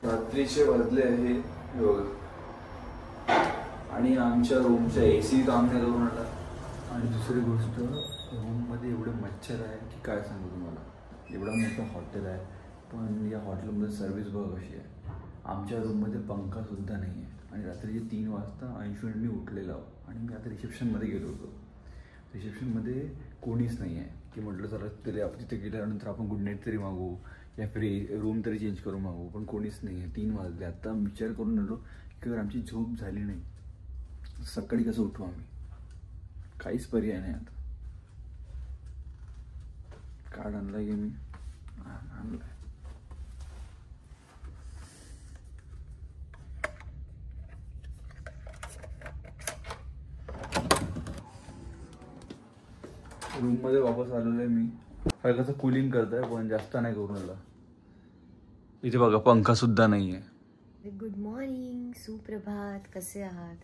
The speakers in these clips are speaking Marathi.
रात्रीचे वाजले आहे बघा आणि आमच्या रूमचा AC काम नाही करून आला. आणि दुसरी गोष्ट रूममध्ये एवढे मच्छर आहे की काय सांगू तुम्हाला. एवढा मोठं हॉटेल आहे पण या हॉटेलमध्ये सर्व्हिस बघा कशी आहे. आमच्या रूममध्ये पंखासुद्धा नाही आहे आणि रात्रीचे 3 वाजता अंशुन मी उठलेलो आणि मी आता रिसेप्शनमध्ये गेलो होतो. रिसेप्शनमध्ये कोणीच नाही आहे की म्हटलं चला तरी आपण तिथे गेल्यानंतर आपण गुड नाईट तरी मागू या फिर रूम तरी चेंज करून मागू, पण कोणीच नाही आहे. 3 वाजले. आता विचार करून आलो की जर आमची झोप झाली नाही सकाळी कसं उठू आम्ही. काहीच पर्याय नाही. आता कार्ड आणलाय की मी आणलाय. रूम मध्ये वापस आलेलो आहे मी. हलकाचं कूलिंग करत आहे पण जास्त नाही करून आला. इथे बघा पंखा सुद्धा नाही आहे. गुड मॉर्निंग, सुप्रभात. कसे आहात?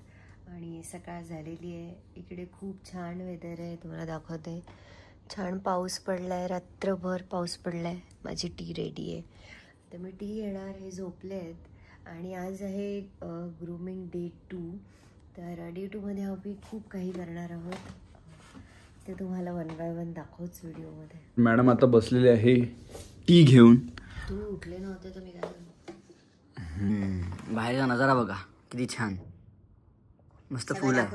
आणि सकाळ झालेली आहे. इकडे खूप छान वेदर आहे, तुम्हाला दाखवते. छान पाऊस पडलाय, रात्रभर पाऊस पडलाय. माझी टी रेडी आहे तर मी टी येणार. हे झोपले आहेत आणि आज आहे ग्रूमिंग डे 2. तर डे 2 मध्ये आम्ही खूप काही करणार आहोत. ते तुम्हाला 1 बाय 1 दाखवच व्हिडिओमध्ये. मॅडम आता बसलेले आहे टी घेऊन. तुम्ही उठले नव्हते तर मी काय करू? बाहेरचा नजारा बघा किती छान. मस्त फुल आहे.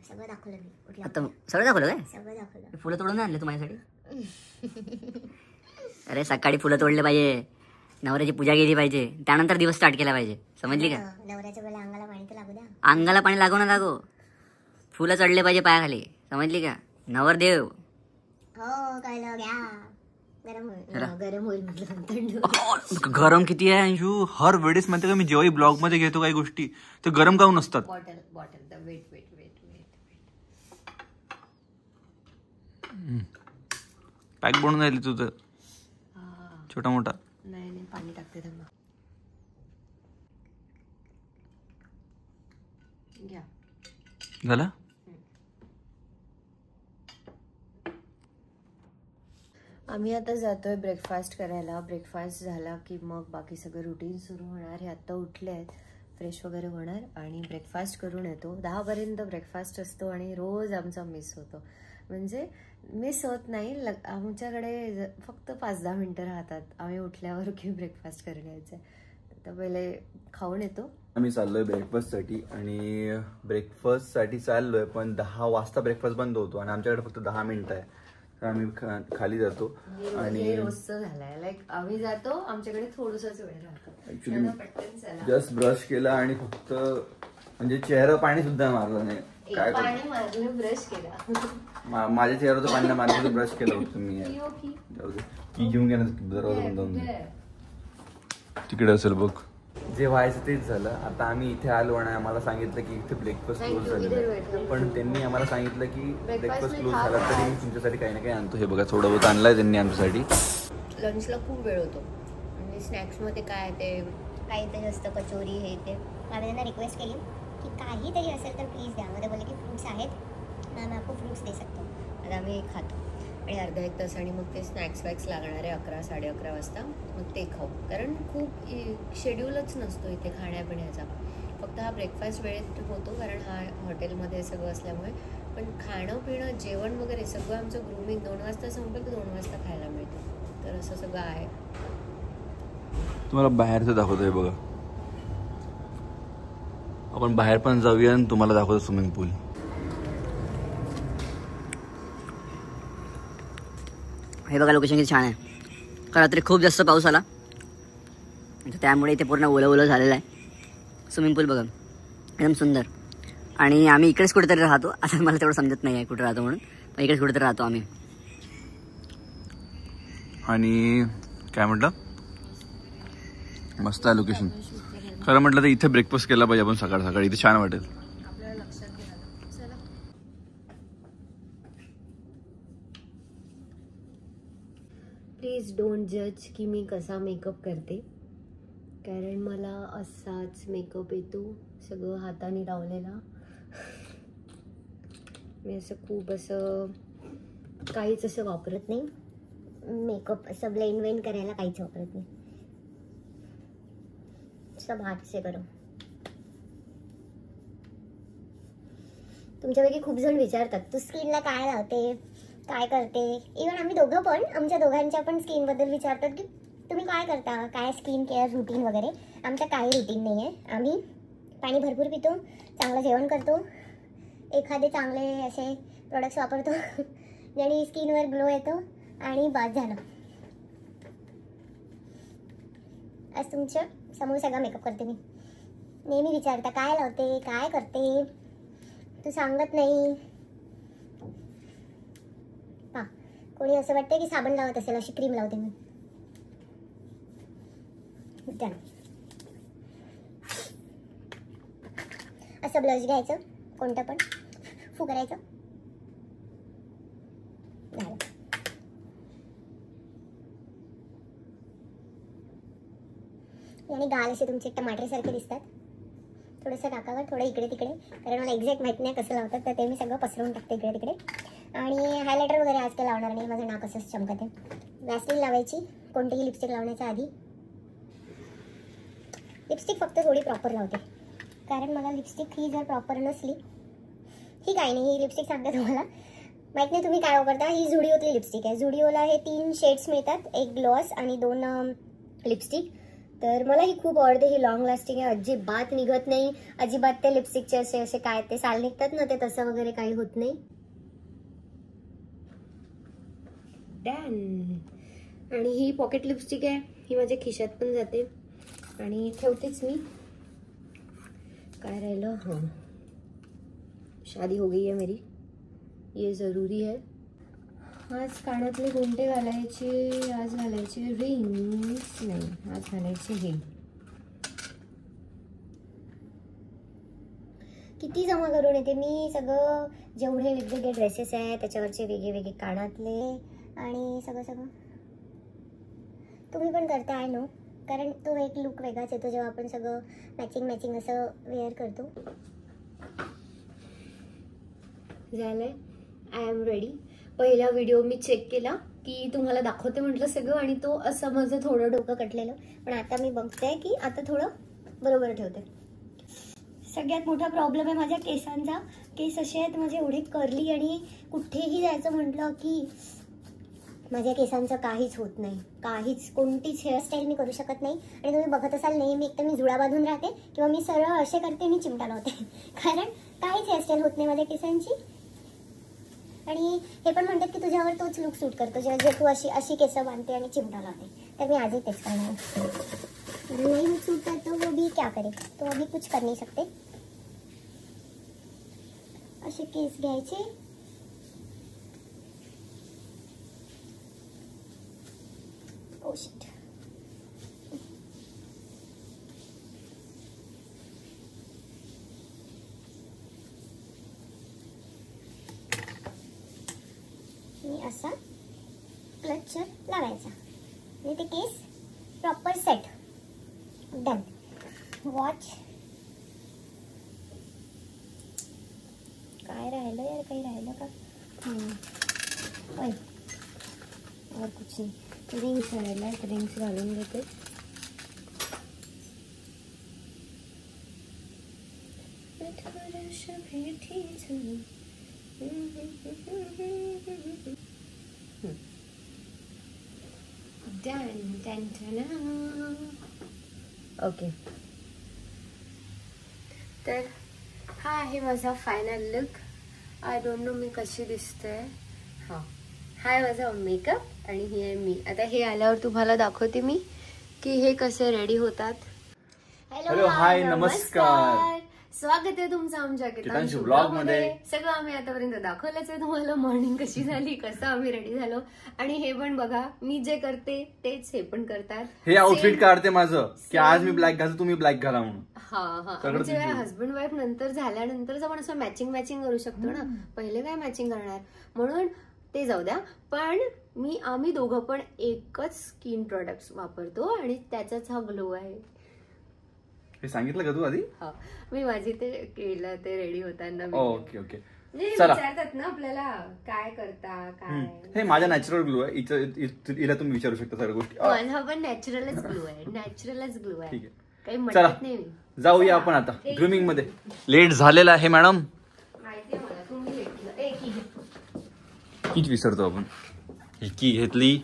सगळं दाखवलं मी. आता सगळं दाखवलं काय? सगळं दाखवलं. फुलं तोडून आणले तू माझ्यासाठी? अरे सकाळी फुलं तोडले पाहिजे, नवऱ्याची पूजा केली पाहिजे, त्यानंतर दिवस स्टार्ट केला पाहिजे. समजली का? नवऱ्याच्या वेळेला अंगाला पाणी तर लागू द्या. अंगाला पाणी लागू ना लागो, फुलं चढले पाहिजे पायाखाली. समजली का? नवरदेव हो कळलं. घ्या. गरम होईल म्हटलं. गरम किती आहे अंशू? हर वेळेस म्हणते का मी जेव्हाही ब्लॉग मध्ये घेतो काही गोष्टी तर गरम काऊन नसतात. Bottle weight. पॅक बनवून राहिली तू तर छोटा मोठा. नाही पाणी टाकते त्यांना. घ्या. झालं. आम्ही आता जातोय ब्रेकफास्ट करायला. ब्रेकफास्ट झाला की मग बाकी सगळं रुटीन सुरू होणार. हे आत्ता उठले आहेत, फ्रेश वगैरे होणार आणि ब्रेकफास्ट करून येतो. 10 पर्यंत ब्रेकफास्ट असतो आणि रोज आमचा मिस होतो. म्हणजे मिस होत नाही, आमच्याकडे फक्त 5-10 मिनटं राहतात. आम्ही उठल्यावर की ब्रेकफास्ट करून यायचं तर पहिले खाऊन येतो. आम्ही चाललोय ब्रेकफास्टसाठी आणि ब्रेकफास्टसाठी चाललोय पण 10 वाजता ब्रेकफास्ट बंद होतो आणि आमच्याकडे फक्त 10 मिनिटं आहे तर आम्ही खाली जातो. आणि रोजचं झालंय लाईक आम्ही जातो, आमच्याकडे थोडंसंच वेळ राहतो. ऍक्च्युली जस्ट ब्रश केला आणि फक्त म्हणजे चेहरा पाणी सुद्धा मारलं नाही. काय पाणी मारलं, ब्रश केला. माझ्या चेहऱ्याचं पाणी मारलं, ब्रश केलं होतं मी. जाऊ दे की घेऊन घ्या ना, दरवाजा बंद तिकडे असेल बघ. जे व्हायचं तेच झालं. आता आम्ही इथे आलो आणि आम्हाला सांगितलं की इथे ब्रेकफास्ट क्लोज झालेलं आहे, पण त्यांनी आम्हाला सांगितलं की ब्रेकफास्ट क्लोज झाला तरी मी तुमच्यासाठी काही ना काही आणतो. हे बघा थोडं बहुत आणलंय त्यांनी आमच्यासाठी. लंचला खूप वेळ होतो आणि स्नॅक्समध्ये काय ते काहीतरी असतं, कचोरी हे ते. आम्ही त्यांना रिक्वेस्ट केली की काहीतरी असेल तर प्लीज द्या. मध्ये बोलले की फ्रूट्स आहेत, मॅम आपको फ्रूट्स दे सकतो. आता आम्ही खातो आणि अर्धा 1 तास आणि मग ते स्नॅक्स वॅक्स लागणार आहे 11-11:30 वाजता. मग ते खाऊ, कारण खूप शेड्यूलच नसतो इथे खाण्यापिण्याचा. फक्त हा ब्रेकफास्ट वेळेत होतो कारण हा हॉटेलमध्ये सगळं असल्यामुळे. पण खाणं पिणं जेवण वगैरे सगळं आमचं ग्रूमिंग 2 वाजता संपलं की 2 वाजता खायला मिळतं. तर असं सगळं आहे. तुम्हाला बाहेरचं दाखवतोय बघा. आपण बाहेर पण जाऊया आणि तुम्हाला दाखवतो स्विमिंग पूल. हे बघा लोकेशन किती छान आहे. कारण रात्री खूप जास्त पाऊस आला त्यामुळे इथे पूर्ण ओलं झालेलं आहे. स्विमिंग पूल बघा एकदम सुंदर. आणि आम्ही इकडेच कुठेतरी राहतो. असं मला तेवढं समजत नाही आहे कुठे राहतो म्हणून, पण इकडेच कुठेतरी राहतो आम्ही. आणि काय म्हटलं, मस्त आहे लोकेशन. खरं म्हटलं तर इथे ब्रेकफास्ट केला पाहिजे आपण सकाळ सकाळी. इथे छान वाटेल. प्लीज डोंट जज की मी कसा मेकअप करते, कारण मला असाच मेकअप येतो, सगळं हाताने लावलेला. मी असं खूप असं काहीच असं वापरत नाही. मेकअप असं ब्लेंड करायला काहीच वापरत नाही. सब हाथ से करो. तुमच्यापैकी खूप जण विचारतात तू स्किनला काय लावते, काय करते. इव्हन आम्ही दोघं पण, आमच्या दोघांच्या पण स्किन बद्दल विचारतात की तुम्ही काय करता, काय स्किन केअर रुटीन वगैरे. आमचं काही रुटीन नाही आहे. आम्ही पाणी भरपूर पितो, चांगलं जेवण करतो, एखादे चांगले असे प्रोडक्ट्स वापरतो ज्याने स्किनवर ग्लो येतो आणि बस झालं. आज तुमच्या समोर सगळा मेकअप करते मी. नेहमी विचारता काय लावते, काय करते, तू सांगत नाही. पा कोणी असं वाटतं की साबण लावत असेल, अशी क्रीम लावते मी. डन. असं ब्लश घ्यायचं, कोणतं पण फुगरायचं. झालं. आणि गाल असे तुमचे टमाटरसारखे दिसतात. थोडंसं टाकावं, थोडं इकडे तिकडे, कारण मला एक्झॅक्ट माहिती नाही कसं लावतात, तर ते मी सगळं पसरवून टाकते इकडे तिकडे. आणि हायलायटर वगैरे आज काही लावणार नाही, माझं नाक असंच चमकत आहे. वॅसलीन लावायची कोणतीही लिपस्टिक लावण्याच्या आधी. लिपस्टिक फक्त थोडी प्रॉपर लावते, कारण मला लिपस्टिक ही जर प्रॉपर नसली, ही काही नाही, ही लिपस्टिक सांगते तुम्हाला, माहीत नाही तुम्ही काय वापरता. ही झुडिओतली लिपस्टिक आहे. झुडिओला हे 3 शेड्स मिळतात, एक ग्लॉस आणि 2 लिपस्टिक. तर मला ही खूप आवडते. ही लॉंग लास्टिंग आहे, अजिबात निघत नाही, अजिबात ते लिपस्टिकचे असे असे काय ते साल निघतात ना, ते तसं वगैरे काही होत नाही. डन. आणि ही पॉकेट लिपस्टिक आहे, ही माझ्या खिशात पण जाते आणि ठेवतेच मी. काय राहिलं, हां, शादी हो गई है मेरी, ये ज़रूरी है. आज कानातले गुंडे घालायचे, आज घालायचे रिंग्स नाही, आज घालायचे हे. किती जमा करून येते मी सगळं, जेवढे वेगवेगळे ड्रेसेस आहेत त्याच्यावरचे वेगळे वेगळे कानातले आणि सगळं सगळं. तुम्ही पण करता आहे नो, कारण तो एक लुक वेगळाच येतो जेव्हा आपण सगळं मॅचिंग मॅचिंग असं वेअर करतो. झालंय, आय एम रेडी. पहिला व्हिडिओ मी चेक केला की तुम्हाला दाखवते म्हटलं सगळं, आणि तो असं माझं थोडं डोकं कटलेलं, पण आता मी बघते की आता थोडं बरोबर ठेवते. सगळ्यात मोठा प्रॉब्लेम आहे माझ्या केसांचा. केस असे आहेत माझे एवढे कर्ली, आणि कुठेही जायचं म्हटलं की माझ्या केसांचं काहीच होत नाही, काहीच, कोणतीच हेअरस्टाईल मी करू शकत नाही. आणि तुम्ही बघत असाल नेहमी एक तर मी जुळा बांधून राहते किंवा मी सरळ असे करते, मी चिमटा लावते, कारण काहीच हेअरस्टाईल होत नाही माझ्या केसांची. आणि हे पण म्हणतात की तुझ्यावर तोच लुक सूट करतो जे तू अशी अशी केस बांधते आणि चिमटा लावते. तर मी आजही तेच करणार. नहीं लुक सूट करतो वो भी क्या करे, तो अभी कुछ कर नहीं सकते. असे केस घ्यायचे, ओ शिट, मी असा क्लचर लावायचा आणि ते केस प्रॉपर सेट. डन. वॉच. काय राहिलं यार, काही राहिलं का? और कुछ नाही. रिंग्स राहिला, रिंग्स घालून घेते. ओके, तर हा आहे माझा final look. I don't know मी कशी दिसते. हा आहे माझा मेकअप आणि ही आहे मी. आता हे आल्यावर तुम्हाला दाखवते मी की हे कसे रेडी होतात. हॅलो, हाय, नमस्कार. स्वागत आहे तुमचं आमच्या कितांशू ब्लॉग मध्ये. सगळं आम्ही आतापर्यंत दाखवलंच आहे तुम्हाला. मॉर्निंग कशी झाली, कसं आम्ही रेडी झालो, आणि हे पण बघा मी जे करते तेच हे पण करतात. हे आउटफिट काढते माझं की आज मी ब्लॅक घालतो, तुम्ही ब्लॅक घाला म्हणून. हा हा, म्हणजे हस्बंड वाईफ नंतर झाल्यानंतर आपण असं मॅचिंग मॅचिंग करू शकतो ना. पहिले काय मॅचिंग करणार, म्हणून ते जाऊ द्या. पण आम्ही दोघं पण एकच स्किन प्रोडक्ट्स वापरतो आणि त्याचाच हा ग्लो आहे. हे सांगितलं का तू आधी? हा, मी माझी ते केलं, ते रेडी होताना. ओके ओके, विचारतात ना आपल्याला काय करता काय. हे माझा नॅचरल ग्लो आहे. हिला तुम्ही विचारू शकता सगळ्या गोष्टी. माझा पण नॅचरलच ग्लो आहे, नॅचरलच ग्लो आहे. ठीक आहे. काही चला म्हणत नाही मी. जाऊया आपण आता ग्रूमिंग मध्ये. लेट झालेला आहे मॅडम. माहितीये मला तुम्ही भेटलं. ए, की घे. कीच विसरतो आपण. ही की घेतली.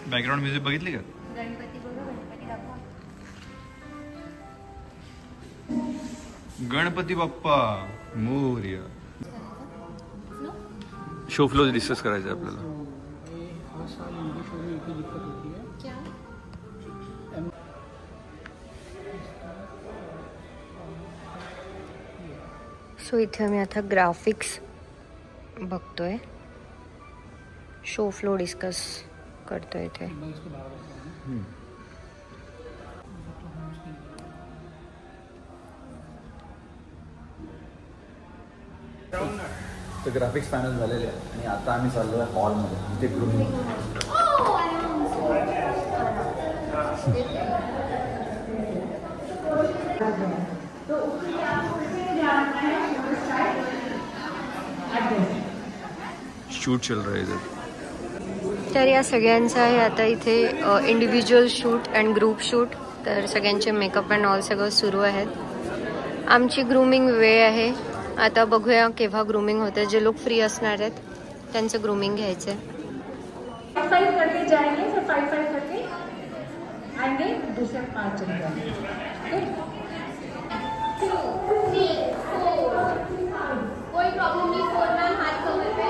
बॅकग्राऊंड म्युझिक बघितली का? गणपती बघू, गणपती दाखवा. Ganpati Bappa Morya. Show flow discuss करायचं आपल्याला. सो इथे आम्ही आता ग्राफिक्स बघतोय. शो फ्लो डिस्कस करतोय इथे. तर ग्राफिक्स पॅनल झालेले आहे आणि आता आम्ही चाललो आहे हॉलमध्ये. इथे ग्रूमिंग. शूट चल रहा है इधर. तर या सगळ्यांचं आहे आता इथे individual shoot and group shoot. तर सगळ्यांचे मेकअप अँड ऑल सगळं सुरू आहेत. आमची ग्रूमिंग वेळ आहे आता. बघूया केव्हा ग्रूमिंग होते. जे लोक फ्री असणार आहेत त्यांचं ग्रूमिंग घ्यायचं आहे. 5 करके जाएंगे, फिर 5 करके आएंगे, दूसरे 5 चले जाएंगे. कोई प्रॉब्लम नहीं. 4 मैम हाथ कमर पे.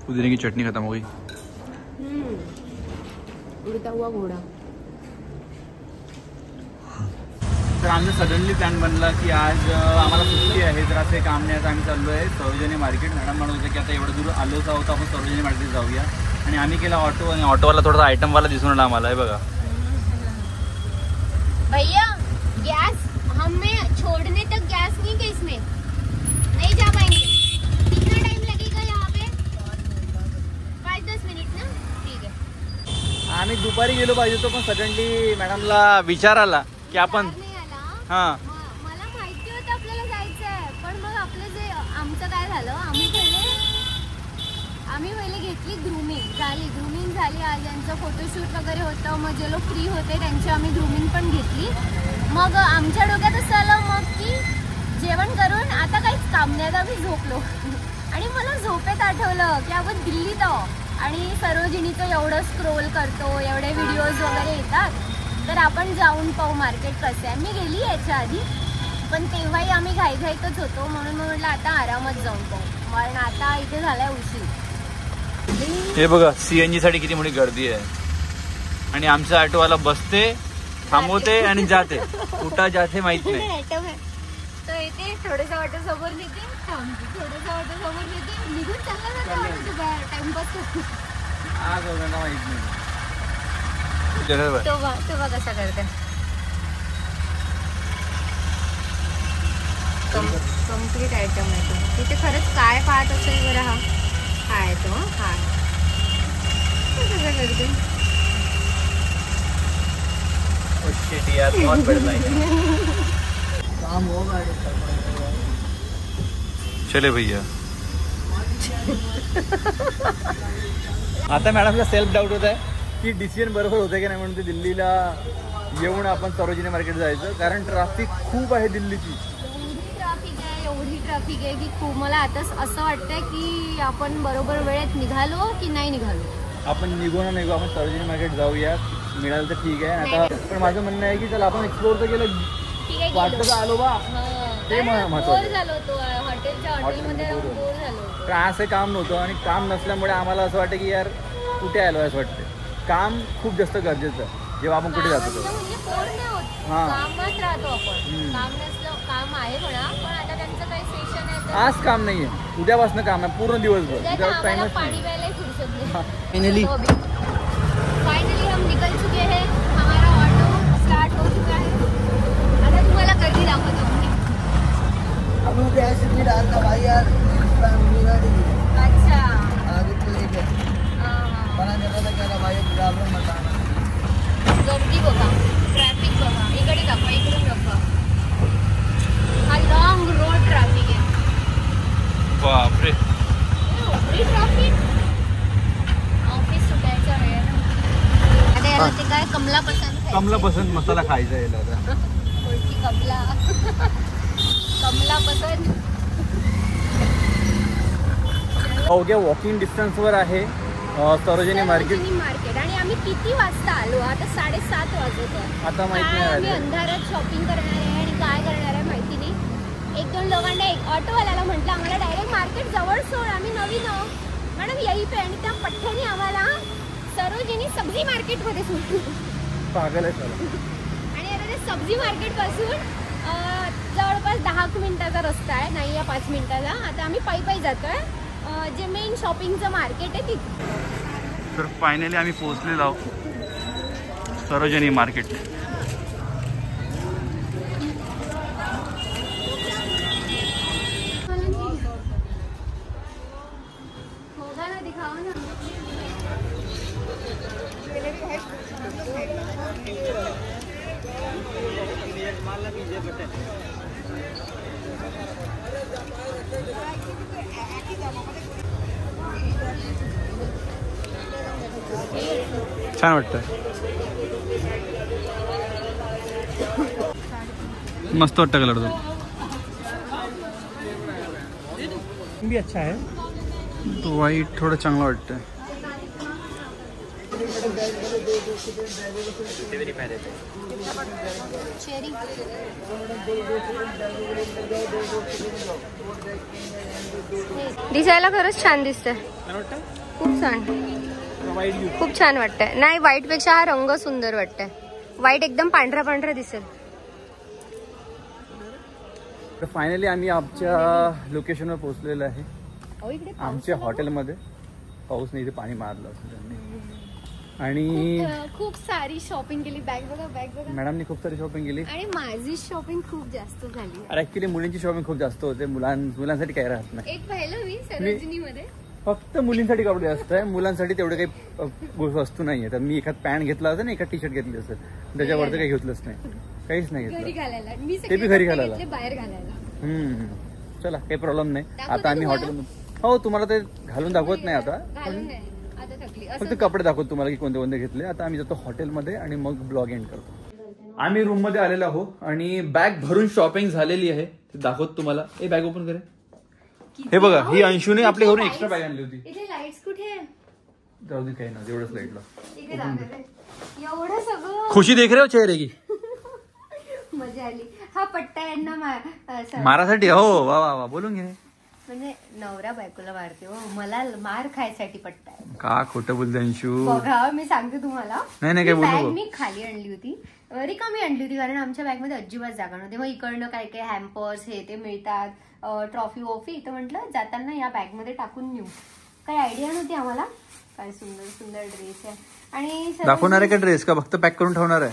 पुदीने की चटनी खत्म हो गई. उड़ता हुआ घोड़ा. तर आमचा सडनली प्लॅन बनला की आज आम्हाला सुट्टी आहे. तर असं काम नाही. आता आम्ही चाललो आहे सरोजिनी मार्केट. मॅडम म्हणत होतं की आता एवढं दूर आलोच आहोत आपण सरोजिनी मार्केट जाऊया. आणि आम्ही केला ऑटो. आणि ऑटोवाला थोडासा आयटमवाला दिसून आला आम्हाला. हे बघा. भैया गैस हमें छोड़ने तक गैस नहीं है इसमें. नहीं जा पाएंगे. कितना टाइम लगेगा यहाँ पे? 5-10 मिनिट ना. ठीक है. आम्ही दुपारी गेलो पाहिजे तो पण सडनली मॅडमला विचार आला की आपण नाही आला. हां मला माहिती होतं आपल्याला जायचं आहे. पण मग आपलं जे आमचं काय झालं. आम्ही पहिले घेतली ग्रूमिंग झाली. आज यांचं फोटोशूट वगैरे होतं. मग जे लोक फ्री होते त्यांची आम्ही ग्रूमिंग पण घेतली. मग आमच्या डोक्यात असं आलं मग की जेवण करून आता काहीच काम नाही. आता आम्ही झोपलो. आणि मला झोपेत आठवलं की आपण दिल्लीत आहोत आणि सरोजिनीचं एवढं स्क्रोल करतो. एवढे व्हिडिओज वगैरे येतात. तर आपण जाऊन पाहू मार्केट कसं आहे. मी गेली याच्या आधी पण तेव्हाही आम्ही घाईघाईतच होतो. म्हणून म्हटलं आता आरामात जाऊन पाहू. कारण आता इथे झालाय उशीर. हे बघा CNG साठी किती मोठी गर्दी आहे. आणि आमचा ऑटोवाला बसते, थांबवते आणि जाते. कुठं जाते माहित नाही. तर इथे थोडंसं ऑटो समोर नेते, थांबते. थोडंसं ऑटो समोर नेते, निघून चालला जातो टाइमपास करतो. आज वगैरे माहित नाही. तो बघ कसा करते. कम्प्लीट आयटम आहे तो. तिथे खरंच काय पाहत असेल बरं. हा आहे तो. हा कसं करते. चले भैया. आता मॅडमला सेल्फ डाऊट होत आहे की डिसिजन बरोबर होतं की नाही. म्हणून ते दिल्लीला येऊन आपण सरोजिनी मार्केट जायचं. कारण ट्रॅफिक खूप आहे दिल्लीची. एवढी ट्रॅफिक आहे की खूप. मला आता असं वाटतंय की आपण बरोबर वेळेत निघालो की नाही निघालो. आपण निघू आपण सरोजिनी मार्केट जाऊया. मिळालं तर ठीक आहे. आता पण माझं म्हणणं आहे की चला आपण एक्सप्लोर तर केलं. वाटतं तर आलो बा. ते महत्वाचं झालो होतो. हॉटेलमध्ये बोर झालो. तर असं काम नव्हतं. आणि काम नसल्यामुळे आम्हाला असं वाटतं की यार कुठे आलो असं वाटतं. काम खूप जास्त गरजेचं आहे जेव्हा आपण कुठे जातो. हां कामात राहतो आपण. काम नसलं काम आहे म्हणा. पण आता त्यांचं काही सेशन आहे. आज काम नाही आहे. उद्यापासून काम आहे पूर्ण दिवसभर. उद्या टाइमच पाणी प्यायला फुर्सत नाही. फायनली हम निकल चुके हैं. हमारा ऑटो स्टार्ट हो चुका है. आता तुम्हाला कधी दाखवतो. हम लोग ऐसे भी डालता भाई यार. कमला पसंत मसाला खायचा याला आता. कमला कमला पसंत. अवघ्या वॉकिंग डिस्टन्सवर आहे सरोजिनी मार्केट. आणि आम्ही किती वाजता आलो? आता 7:30 वाजत आहे. आता माहिती नाही आम्ही अंधारात शॉपिंग करणार आहे आणि काय करणार आहे माहिती नाही. 1-2 लोकांना एक ऑटोवाल्याला म्हटलं आम्हाला डायरेक्ट मार्केट जवळ सोड, आम्ही नवीन आहोत मॅडम यही पे. आणि त्या पठ्ठ्याने आम्हाला सरोजिनी सब्जी मार्केटमध्ये सोडली. पागल आहे चला. आणि आता ते सब्जी मार्केटपासून जवळपास 10 मिनिटाचा रस्ता आहे, नाही या 5 मिनिटाचा. आता आम्ही पायी जातोय जे मेन शॉपिंगचं मार्केट आहे तिथे. तर फायनली आम्ही पोहोचलेलो आहोत सरोजिनी मार्केट. होगा ना, दिखाओ ना. छान वाटतं. मस्त वाटतं कलर तो भी अच्छा है. तो व्हाईट थोडं चांगलं वाटतं. चेरी दिसायला खरंच छान दिसतंय. खूप छान, खूप छान वाटतंय. नाही, व्हाईट पेक्षा हा रंग सुंदर वाटतंय. व्हाईट एकदम पांढरा पांढरा दिसेल. तर फायनली आम्ही आमच्या लोकेशनवर पोहोचलेलो आहे. आमच्या हॉटेलमध्ये. पाऊस नाही, इथे पाणी मारलं असं त्यांनी. आणि खूप सारी शॉपिंग केली. बॅग बघा. मॅडमनी खूप सारी शॉपिंग केली. आणि माझी शॉपिंग खूप जास्त झाली. अरे ऍक्च्युली मुलींची शॉपिंग खूप जास्त होते. मुलांसाठी काही राहत नाही. एक पाहिलं मी सरोजिनीमध्ये फक्त मुलींसाठी कपडे जास्त आहे. मुलांसाठी तेवढे काही वस्तू नाहीये. तर मी एखाद पॅन्ट घेतला असेल ना, एखाद टी शर्ट घेतली असेल, त्याच्यावरती काही घेतलंच नाही. काहीच नाही घरी घेतलं. घालायला. मी ते बी घरी घालायला. बाहेर घालायला. चला काही प्रॉब्लेम नाही. दाखवते आता आम्ही तुम्हाला? हॉटेल. हो, तुम्हाला ते घालून दाखवत नाही आता. घालून नाही. आता थकली. फक्त कपडे दाखवतो तुम्हाला की कोणते कोणते घेतले. आता आम्ही जातो हॉटेलमध्ये आणि मग ब्लॉग एंड करतो. आम्ही रूम मध्ये आलेलो आहोत आणि बॅग भरून शॉपिंग झालेली आहे. ते दाखवतो तुम्हाला. हे बॅग ओपन करे. हे बघा, ही अंशूने आपल्या घरून एक्स्ट्रा बॅग आणली होती. इथे लाईट्स कुठे आहे? जाऊ दे, काही ना, एवढंच लाईटला. इथे दाखवते. एवढं सगळं खुशी देख रहे हो चेहरे की. मजा आली. हा पट्टा यांना मारासाठी. हो, वा वा वा, बोलून घे. म्हणजे नवरा बायकोला मारते हो, मला मार खायसाठी पट्टा आहे. का खोटं बोलते अंशू. बघा, मी सांगते तुम्हाला. नाही काय बॅग बोलू. मी खाली आणली होती, रिकामी आणली होती, कारण आमच्या बॅग मध्ये अजिबात जागा नव्हती. मग इकडनं काय काय हॅम्पर्स हे ते मिळतात, ट्रॉफी वॉफी. तर म्हटलं जाताना या बॅग मध्ये टाकून नेऊ. काही आयडिया नव्हती आम्हाला. काय सुंदर सुंदर ड्रेस आहे. आणि दाखवणार आहे का ड्रेस, का फक्त पॅक करून ठेवणार आहे?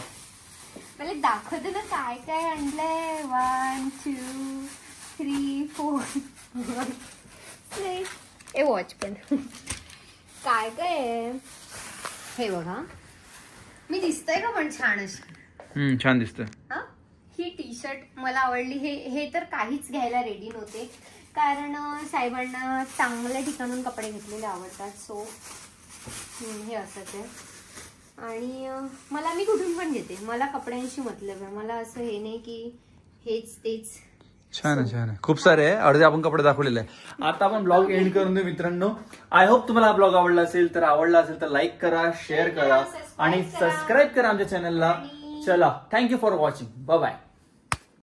मला दाखवते ना काय काय आणलंय. 1 2 3 4 ए वॉच पण काय काय आहे हे बघा. मी दिसतंय का पण छान अशी. छान दिसतंय. हा, ही टी शर्ट मला आवडली. हे तर काहीच घ्यायला रेडी नव्हते, कारण साहेबांना चांगल्या ठिकाणून कपडे घेतलेले आवडतात. सो हे असंच आहे. आणि मी कुठून पण घेते, मला कपड्यांशी मतलब आहे. मला असं हे नाही की हेच तेच. छान आहे, छान आहे. खूप सारे आहे. अर्धे आपण कपडे दाखवलेले आहे. आता आपण ब्लॉग एंड करून देऊ मित्रांनो. आय होप तुम्हाला हा ब्लॉग आवडला असेल. तर लाईक करा, शेअर करा आणि सबस्क्राईब करा आमच्या चॅनलला. चला, thank you for watching. Bye bye.